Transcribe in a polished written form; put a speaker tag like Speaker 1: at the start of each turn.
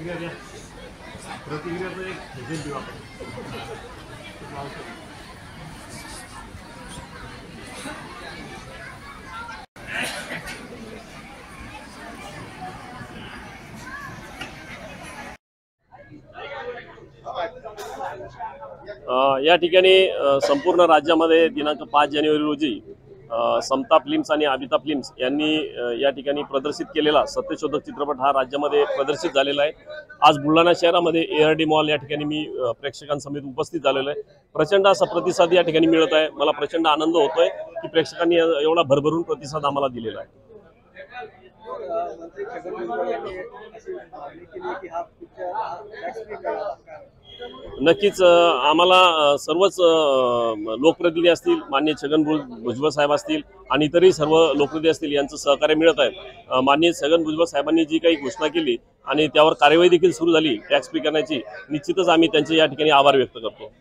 Speaker 1: प्रतिक्रिया द्या. प्रतिक्रियाचं एक हेजेल देऊ आपण.
Speaker 2: या ठिकाणी संपूर्ण राज्यामध्ये दिनांक 5 जानेवारी रोजी समता फिल्म्स आणि अबिता फिल्म्स यांनी या ठिकाणी प्रदर्शित केलेला सत्यशोधक चित्रपट हा राज्यामध्ये प्रदर्शित झालेला आहे. आज बुलढाणा शहरामध्ये ARD मॉल या ठिकाणी मी प्रेक्षकांसमेत उपस्थित झालेलो आहे. प्रचंड असा प्रतिसाद या ठिकाणी मिळत आहे. मला प्रचंड आनंद होतोय की प्रेक्षकांनी एवढा भरभरून प्रतिसाद आम्हाला दिलेला आहे. नक्कीच आम्हाला सर्वच लोकप्रतिनिधी असतील, माननीय छगन भुजबळ साहेब असतील आणि इतरही सर्व लोकप्रतिनिधी असतील यांचं सहकार्य मिळत आहे. माननीय छगन भुजबळ साहेबांनी जी काही घोषणा केली आणि त्यावर कार्यवाही देखील सुरू झाली टॅक्स पे करण्याची, निश्चितच आम्ही त्यांचे या ठिकाणी आभार व्यक्त करतो.